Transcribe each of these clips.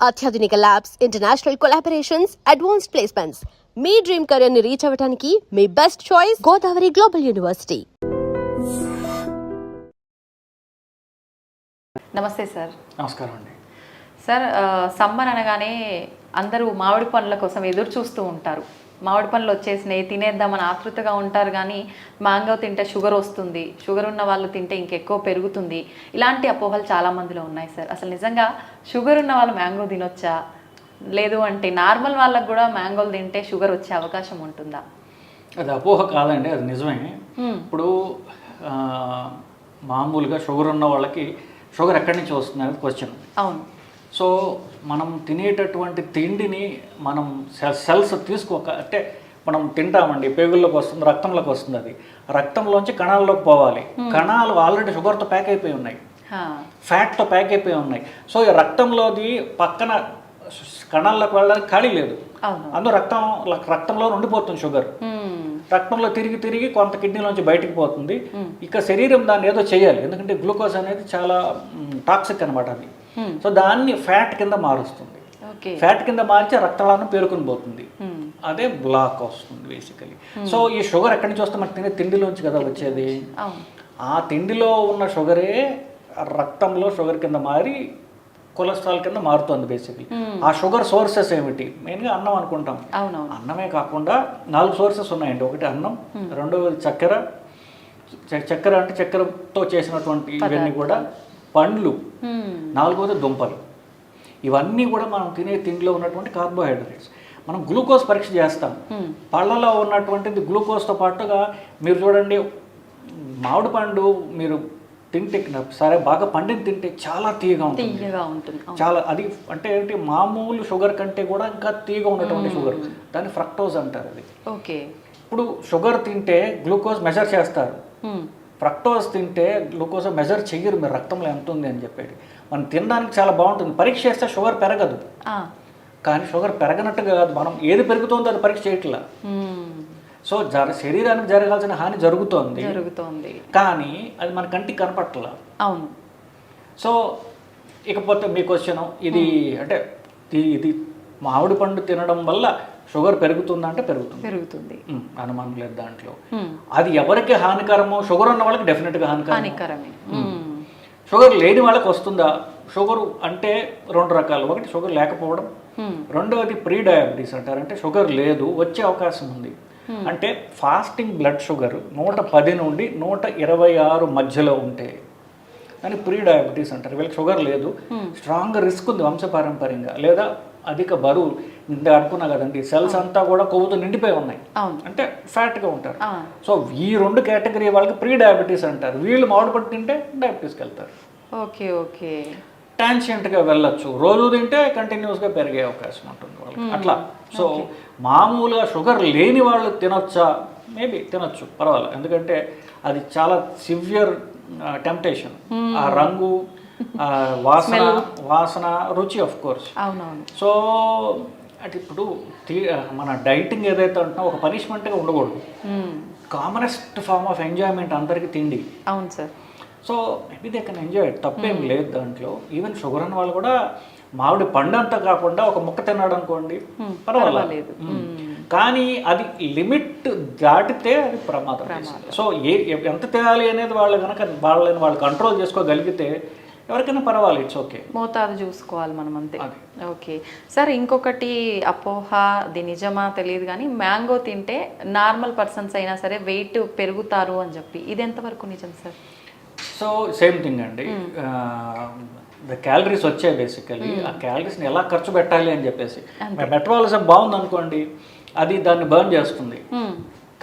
అత్యాధునిక labs, international collaborations, advanced placements. మీ dream career ని రీచ్ అవ్వడానికి మీ best choice Godavari global university. నమస్తే సార్. నమస్కారం అండి. సార్, సమ్మర్ అనగానే అందరూ మామిడి పండ్ల కోసం ఎదురు చూస్తూ ఉంటారు. మామిడి పండ్లు వచ్చేసినాయి, తినేద్దామని ఆతృతగా ఉంటారు. కానీ మ్యాంగో తింటే షుగర్ వస్తుంది, షుగర్ ఉన్న వాళ్ళు తింటే ఇంకెక్కువ పెరుగుతుంది, ఇలాంటి అపోహలు చాలామందిలో ఉన్నాయి సార్. అసలు నిజంగా షుగర్ ఉన్న వాళ్ళు మ్యాంగో తినొచ్చా, లేదు అంటే నార్మల్ వాళ్ళకు కూడా మ్యాంగోలు తింటే షుగర్ వచ్చే అవకాశం ఉంటుందా? అది అపోహ కాదండి, అది నిజమే. ఇప్పుడు మామూలుగా షుగర్ ఉన్న వాళ్ళకి షుగర్ ఎక్కడి నుంచి వస్తుంది అనేది క్వశ్చన్. అవును. సో మనం తినేటటువంటి తిండిని మనం సెల్స్ అంటే మనం తింటామండి, పేగుల్లోకి వస్తుంది, రక్తంలోకి వస్తుంది. అది రక్తంలోంచి కణాల్లోకి పోవాలి. కణాలు ఆల్రెడీ షుగర్తో ప్యాక్ అయిపోయి ఉన్నాయి, ఫ్యాట్తో ప్యాక్ అయిపోయి ఉన్నాయి. సో ఈ రక్తంలోది పక్కన కణాల్లోకి వెళ్ళడానికి ఖాళీ లేదు. అందులో రక్తంలో ఉండిపోతుంది షుగర్. రక్తంలో తిరిగి కొంత కిడ్నీలోంచి బయటికి పోతుంది. ఇక శరీరం దాన్ని ఏదో చేయాలి, ఎందుకంటే గ్లూకోజ్ అనేది చాలా టాక్సిక్ అనమాట అది. సో దాన్ని ఫ్యాట్ కింద మారుస్తుంది. ఫ్యాట్ కింద మార్చి రక్తనాళం పేరుకుని పోతుంది. అదే బ్లాక్ వస్తుంది బేసికలీ. సో ఈ షుగర్ ఎక్కడి నుంచి వస్తే మనకి తినే తిండిలోంచి కదా వచ్చేది. ఆ తిండిలో ఉన్న షుగరే రక్తంలో షుగర్ కింద మారి కొలెస్ట్రాల్ కింద మారుతుంది బేసికలీ. ఆ షుగర్ సోర్సెస్ ఏమిటి? మెయిన్గా అన్నం అనుకుంటాం. అన్నమే కాకుండా 4 సోర్సెస్ ఉన్నాయండి. ఒకటి అన్నం, రెండవది చక్కెర అంటే చక్కెరతో చేసినటువంటి ఇవన్నీ కూడా, పండ్లు, నాలుగవది దుంపలు. ఇవన్నీ కూడా మనం తినే తిండిలో ఉన్నటువంటి కార్బోహైడ్రేట్స్. మనం గ్లూకోజ్ పరీక్ష చేస్తాం. పళ్ళలో ఉన్నటువంటిది గ్లూకోజ్తో పాటుగా మీరు చూడండి, మామిడి పండు మీరు తింటే సరే బాగా పండిని తింటే చాలా తీయగా ఉంటుంది. చాలా అది అంటే ఏంటి, మామూలు షుగర్ కంటే కూడా ఇంకా తీయగా ఉన్నటువంటి షుగర్, దాన్ని ఫ్రక్టోజ్ అంటారు. అది ఓకే. ఇప్పుడు షుగర్ తింటే గ్లూకోజ్ మెజర్ చేస్తారు, ఫ్రక్టోజ్ తింటే గ్లూకోజ్ మెజర్ చెయ్యరు మీరు రక్తంలో ఎంత ఉంది అని చెప్పేది. మనం తినడానికి చాలా బాగుంటుంది, పరీక్ష చేస్తే షుగర్ పెరగదు. కానీ షుగర్ పెరగనట్టుగా కాదు, మనం ఏది పెరుగుతుందో అది పరీక్ష చేయట్లా. సో శరీరానికి జరగాల్సిన హాని జరుగుతోంది, కానీ అది మన కంటికి కనపట్లా. అవును. సో ఇకపోతే మీ క్వశ్చన్, ఇది అంటే ఇది మామిడి పండు తినడం వల్ల షుగర్ పెరుగుతుందంటే పెరుగుతుంది, అనుమానం లేదు దాంట్లో. అది ఎవరికి హానికరమో, షుగర్ ఉన్న వాళ్ళకి డెఫినెట్గా హానికరమే. షుగర్ లేని వాళ్ళకి వస్తుందా? షుగర్ అంటే 2 రకాలు. ఒకటి షుగర్ లేకపోవడం, రెండవది ప్రీ డయాబెటీస్ అంటారు. అంటే షుగర్ లేదు, వచ్చే అవకాశం ఉంది. అంటే ఫాస్టింగ్ బ్లడ్ షుగర్ 110 నుండి 126 మధ్యలో ఉంటే దాన్ని ప్రీ డయాబెటీస్ అంటారు. వీళ్ళకి షుగర్ లేదు, స్ట్రాంగ్ రిస్క్ ఉంది వంశపారంపర్యంగా, లేదా అధిక బరువు. ఇంత అనుకున్నా కదండి, సెల్స్ అంతా కూడా కొవ్వుతో నిండిపోయి ఉన్నాయి, అంటే ఫ్యాట్గా ఉంటారు. సో ఈ 2 కేటగిరీ వాళ్ళకి ప్రీ డయాబెటీస్ అంటారు. వీళ్ళు మామిడి పండు తింటే డయాబెటీస్కి వెళ్తారు. Okay okay. ట్రాన్షియంట్గా వెళ్ళొచ్చు, రోజు తింటే కంటిన్యూస్గా పెరిగే అవకాశం ఉంటుంది వాళ్ళకి అట్లా. సో మామూలుగా షుగర్ లేని వాళ్ళు తినొచ్చా? మేబీ తినొచ్చు, పర్వాలేదు. ఎందుకంటే అది చాలా సివియర్ టెంప్టేషన్. ఆ రంగు, వాసన, రుచి ఆఫ్ కోర్స్. సో అంటే ఇప్పుడు మన డైటింగ్ ఏదైతే ఉంటున్నా ఒక పనిష్మెంట్గా ఉండకూడదు. కామనెస్ట్ ఫార్మ్ ఆఫ్ ఎంజాయ్మెంట్ అందరికీ తిండి. అవును sir. So maybe they can enjoy, తప్పేం లేదు దాంట్లో. ఈవెన్ షుగర్ అన్న వాళ్ళు కూడా మామిడి పండు అంతా కాకుండా ఒక ముక్క తిన్నాడు అనుకోండి, పర్వాలేదు. కానీ అది లిమిట్ దాటితే అది ప్రమాదం. సో ఎంత తినాలి అనేది వాళ్ళు కంట్రోల్ చేసుకోగలిగితే ఎవరికైనా పర్వాలేదు, ఇట్స్ ఓకే. మోతాదు చూసుకోవాలి మనం అంతే. ఓకే సార్, ఇంకొకటి అపోహ, అది నిజమా తెలియదు కానీ మ్యాంగో తింటే నార్మల్ పర్సన్స్ అయినా సరే వెయిట్ పెరుగుతారు అని చెప్పి, ఇది ఎంతవరకు నిజం సార్? సో సేమ్ థింగ్ అండి, క్యాలరీస్ వచ్చాయి బేసికలీ. ఆ క్యాలరీస్ని ఎలా ఖర్చు పెట్టాలి అని చెప్పేసి, మెటబాలిజం బాగుంది అనుకోండి, అది దాన్ని బర్న్ చేస్తుంది.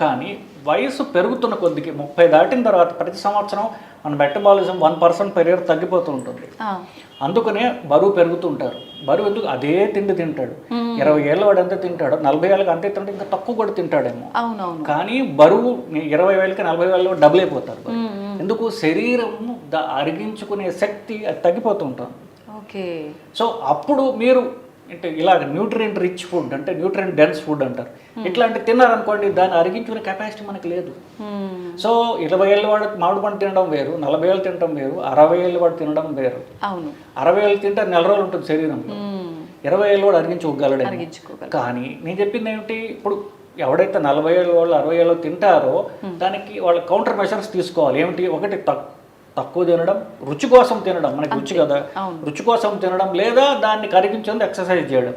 కానీ వయసు పెరుగుతున్న కొద్దికి 30 దాటిన తర్వాత ప్రతి సంవత్సరం మన మెటబాలిజం 1% per year తగ్గిపోతూ ఉంటుంది. అందుకనే బరువు పెరుగుతూ ఉంటారు. బరువు ఎందుకు? అదే తిండి తింటాడు. 20 ఏళ్ళ వాడు ఎంత తింటాడో 40 ఏళ్ళకి అంతే తింటే ఇంకా తక్కువ కూడా తింటాడేమో. కానీ బరువు 20 ఏళ్ళకి 40 ఏళ్ళలో డబుల్ అయిపోతారు. ఎందుకు? శరీరం అరిగించుకునే శక్తి అది తగ్గిపోతూ ఉంటుంది. ఓకే. సో అప్పుడు మీరు అంటే ఇలాగ న్యూట్రియంట్ రిచ్ ఫుడ్, అంటే న్యూట్రియంట్ డెన్స్ ఫుడ్ అంటారు, ఇట్లాంటి తిన్నారనుకోండి, దాన్ని అరిగించుకునే కెపాసిటీ మనకి లేదు. సో 20 ఏళ్ళ వాడు మామిడి పండు తినడం వేరు, 40 ఏళ్ళు తినడం వేరు, 60 ఏళ్ళ వాడు తినడం వేరు. అవును, 60 ఏళ్ళు తింటే 4 రోజులు ఉంటుంది శరీరంలో. 20 ఏళ్ళు కూడా అరిగించుకోగలడు. అరిగించుకోగలడు. కానీ నేను చెప్పింది ఏమిటి, ఇప్పుడు ఎవడైతే 40 ఏళ్ళ వాళ్ళు 60 ఏళ్ళు తింటారో దానికి వాళ్ళు కౌంటర్ మెషర్స్ తీసుకోవాలి. ఏమిటి, ఒకటి తక్కువ తినడం, రుచి కోసం తినడం, మనకి రుచి కదా, రుచి కోసం తినడం, లేదా దాన్ని కరిగించేందుకు ఎక్సర్సైజ్ చేయడం,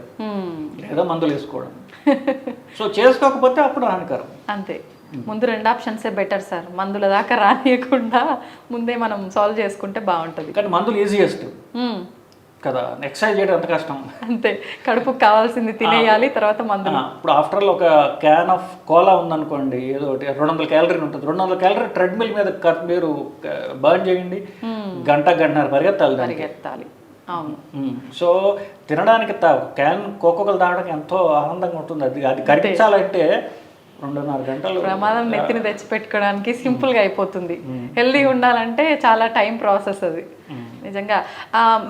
లేదా మందులు వేసుకోవడం. సో చేసుకోకపోతే అప్పుడు హానికరం. అంతే, ముందు 2 ఆప్షన్సే బెటర్ సార్. మందుల దాకా రానియకుండా ముందే మనం సాల్వ్ చేసుకుంటే బాగుంటుంది. కానీ మందులు ఈజీయెస్ట్ కదా, ఎక్సర్సైజ్ చేయడం ఎంత కష్టం. అంతే, కడుపుకు కావాల్సింది తినేయాలి, తర్వాత మందులు. ఇప్పుడు ఆఫ్టర్ ఆల్ ఒక క్యాన్ ఆఫ్ కోలా ఉందనుకోండి, ఏదో ఒకటి 200 క్యాలరీ ఉంటుంది. 200 క్యాలరీ ట్రెడ్మిల్ మీద మీరు బర్న్ చేయండి, గంటన్నర పరిగెత్తాలి. అవును. సో తినడానికి క్యాన్ కోకోకలు తాగడానికి ఎంతో ఆనందంగా ఉంటుంది. అది కరిగించాలంటే 2.5 గంటలు ప్రమాదం నెత్తిని తెచ్చిపెట్టుకోవడానికి సింపుల్గా అయిపోతుంది. హెల్దీగా ఉండాలంటే చాలా టైం ప్రాసెస్ అది నిజంగా.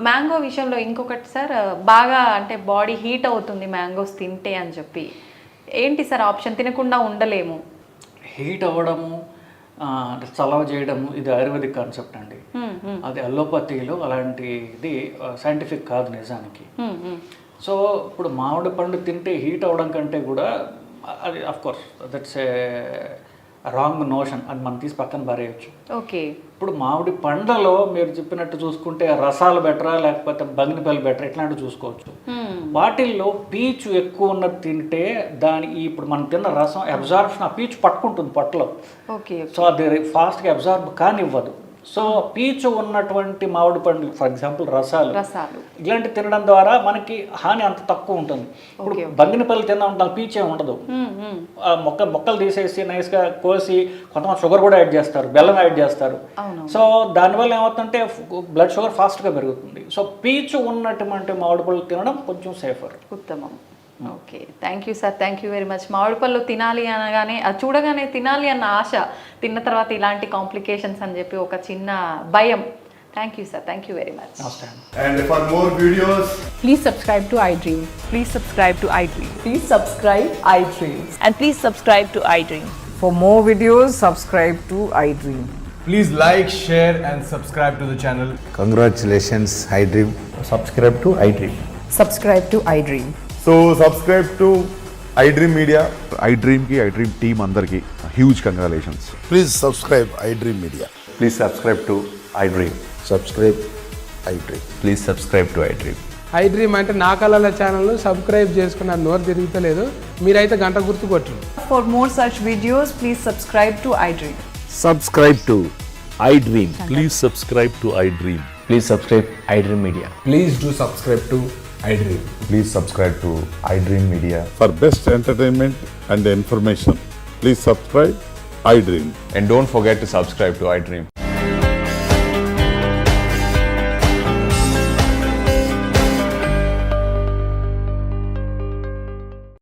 మ్యాంగో విషయంలో ఇంకొకటి సార్, బాగా అంటే బాడీ హీట్ అవుతుంది మ్యాంగోస్ తింటే అని చెప్పి, ఏంటి సార్ ఆప్షన్? తినకుండా ఉండలేము. హీట్ అవ్వడము, చలవ చేయడము, ఇది ఆయుర్వేదిక్ కాన్సెప్ట్ అండి. అది అల్లోపతిలో అలాంటిది సైంటిఫిక్ కాదు నిజానికి. సో ఇప్పుడు మామిడి పండు తింటే హీట్ అవ్వడం కంటే కూడా అది of course that's a wrong notion, అది మనం తీసి పక్కన పారేయచ్చు. ఓకే. ఇప్పుడు మామిడి పండ్లలో మీరు చెప్పినట్టు చూసుకుంటే రసాలు బెటరా లేకపోతే బంగినపల్లి బెటరా, ఇట్లాంటివి చూసుకోవచ్చు. వాటిల్లో పీచు ఎక్కువ ఉన్నది తింటే ఇప్పుడు మనం తిన్న రసం అబ్జార్ప్షన్, ఆ పీచు పట్టుకుంటుంది పొట్టలో. ఓకే. సో అది ఫాస్ట్గా అబ్జార్బ్ కానివ్వదు. సో పీచు ఉన్నటువంటి మామిడి పండ్లు, ఫర్ ఎగ్జాంపుల్ రసాలు ఇలాంటి తినడం ద్వారా మనకి హాని అంత తక్కువ ఉంటుంది. ఇప్పుడు బంగినపల్లి తిందాం దాని పీచే ఉండదు. మొక్కలు తీసేసి నైస్గా కోసి కొంతమంది షుగర్ కూడా యాడ్ చేస్తారు, బెల్లం యాడ్ చేస్తారు. సో దానివల్ల ఏమవుతుందంటే బ్లడ్ షుగర్ ఫాస్ట్గా పెరుగుతుంది. సో పీచు ఉన్నటువంటి మామిడి పళ్ళు తినడం కొంచెం సేఫర్, ఉత్తమం. Okay, thank you sir, thank you very much. మామిడి పళ్ళు తినాలి అనగానే, అది చూడగానే తినాలి అన్న ఆశ, తిన్న తర్వాత ఇలాంటి కాంప్లికేషన్స్ అని చెప్పి ఒక చిన్న భయం. Thank you sir, thank you very much. And for more videos, please subscribe to iDream. Please subscribe to iDream. Please subscribe iDream. And please subscribe to iDream. For more videos, subscribe to iDream. please like, share and subscribe to the channel. Congratulations, iDream. Subscribe to iDream. Subscribe to iDream. So subscribe to iDream Media. iDream ki iDream team andarki huge congratulations. Please subscribe iDream Media. Please subscribe to iDream. Subscribe iDream. Please subscribe to iDream. iDream అంటే నా కళల ఛానల్ను subscribe చేసుకున్న నోరు తిరుగుతలేదు, మీరైతే గంట గుర్తు కొట్టండి. For more such videos, please subscribe to iDream. Subscribe to iDream. Please subscribe to iDream. Please subscribe iDream Media. Please do subscribe to iDream. Please subscribe to iDream Media. For best entertainment and information, please subscribe iDream. And don't forget to subscribe to iDream.